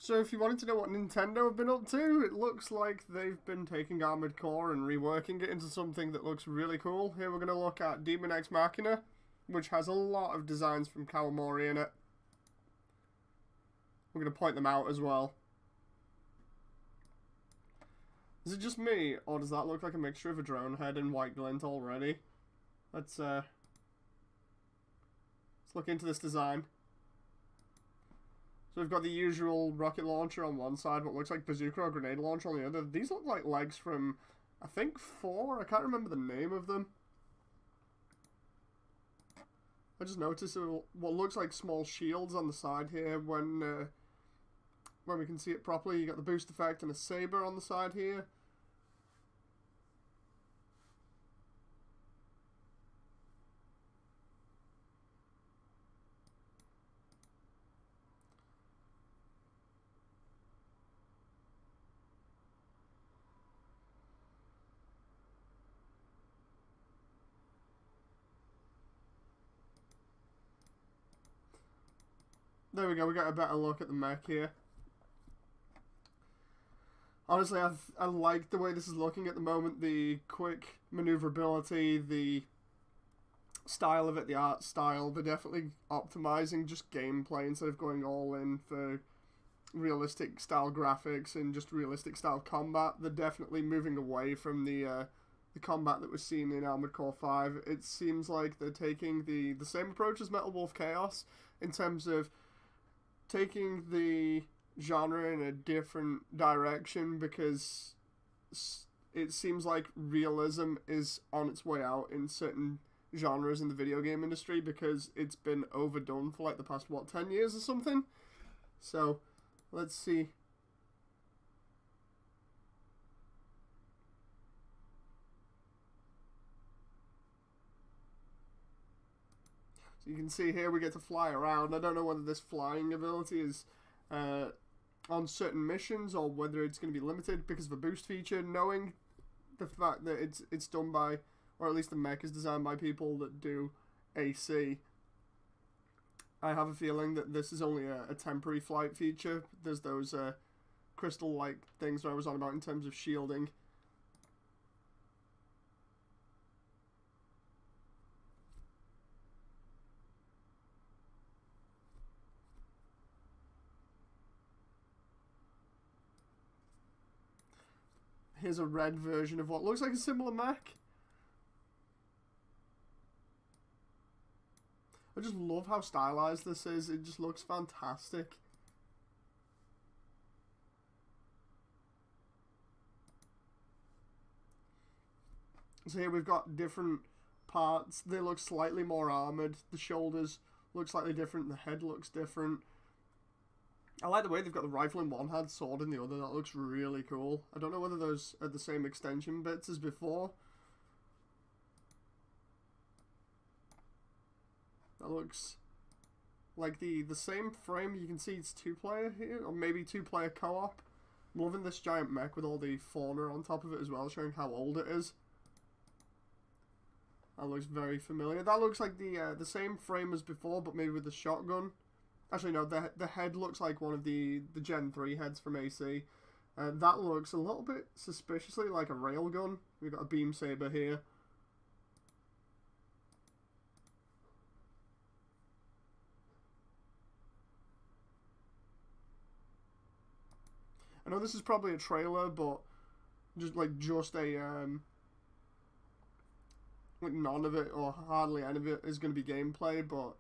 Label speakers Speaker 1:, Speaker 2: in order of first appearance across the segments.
Speaker 1: So if you wanted to know what Nintendo have been up to, it looks like they've been taking Armored Core and reworking it into something that looks really cool. Here we're going to look at Deamon X Machina, which has a lot of designs from Kawamori in it. We're going to point them out as well. Is it just me, or does that look like a mixture of a drone head and white glint already? Let's look into this design. So we've got the usual rocket launcher on one side, what looks like bazooka or grenade launcher on the other. These look like legs from, I think, 4. I can't remember the name of them. I just noticed what looks like small shields on the side here when we can see it properly. You got the boost effect and a saber on the side here. There we go, we got a better look at the mech here. Honestly, I like the way this is looking at the moment. The quick maneuverability, the style of it, the art style. They're definitely optimizing just gameplay instead of going all in for realistic style graphics and just realistic style combat. They're definitely moving away from the combat that was seen in Armored Core 5. It seems like they're taking the same approach as Metal Wolf Chaos in terms of taking the genre in a different direction, because it seems like realism is on its way out in certain genres in the video game industry because it's been overdone for like the past, what, 10 years or something? So, let's see. So you can see here we get to fly around. I don't know whether this flying ability is on certain missions or whether it's going to be limited because of a boost feature. Knowing the fact that it's done by, or at least the mech is designed by people that do AC, I have a feeling that this is only a temporary flight feature. There's those crystal-like things that I was on about in terms of shielding. Here's a red version of what looks like a similar mech. I just love how stylized this is. It just looks fantastic. So here we've got different parts. They look slightly more armoured. The shoulders look slightly different. The head looks different. I like the way they've got the rifle in one hand, sword in the other. That looks really cool. I don't know whether those are the same extension bits as before. That looks like the same frame. You can see it's 2-player here, or maybe 2-player co-op. I'm loving this giant mech with all the fauna on top of it as well, showing how old it is. That looks very familiar. That looks like the same frame as before, but maybe with the shotgun. Actually, no, the head looks like one of the Gen 3 heads from AC. That looks a little bit suspiciously like a railgun. We've got a beam saber here. I know this is probably a trailer, but just a like none of it or hardly any of it is going to be gameplay, but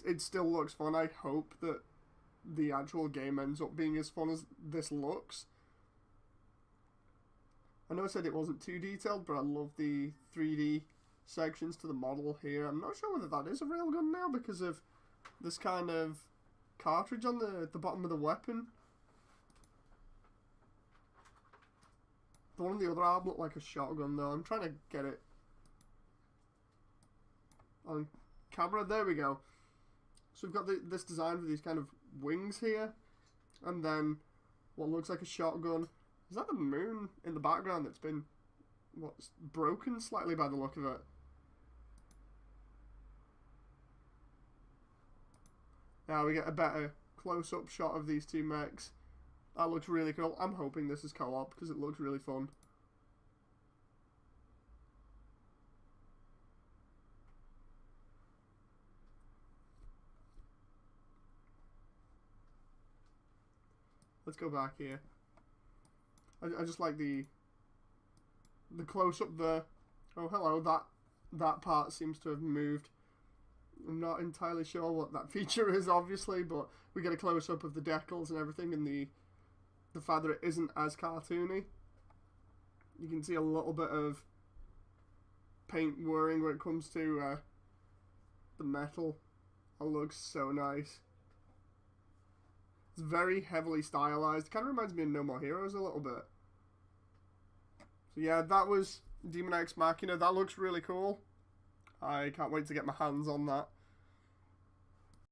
Speaker 1: it still looks fun. I hope that the actual game ends up being as fun as this looks. I know I said it wasn't too detailed, but I love the 3D sections to the model here. I'm not sure whether that is a railgun now because of this kind of cartridge on the bottom of the weapon. The one on the other arm looked like a shotgun though. I'm trying to get it on camera. There we go. So we've got this design for these kind of wings here, and then what looks like a shotgun. Is that the moon in the background that's been broken slightly by the look of it? Now we get a better close-up shot of these two mechs. That looks really cool. I'm hoping this is co-op because it looks really fun. Let's go back here. I just like the close-up there. Oh, hello. That part seems to have moved. I'm not entirely sure what that feature is, obviously, but we get a close-up of the decals and everything, and the fact that it isn't as cartoony. You can see a little bit of paint wearing when it comes to the metal. It looks so nice. It's very heavily stylized. Kind of reminds me of No More Heroes a little bit. So yeah, that was Deamon X Machina. That looks really cool. I can't wait to get my hands on that.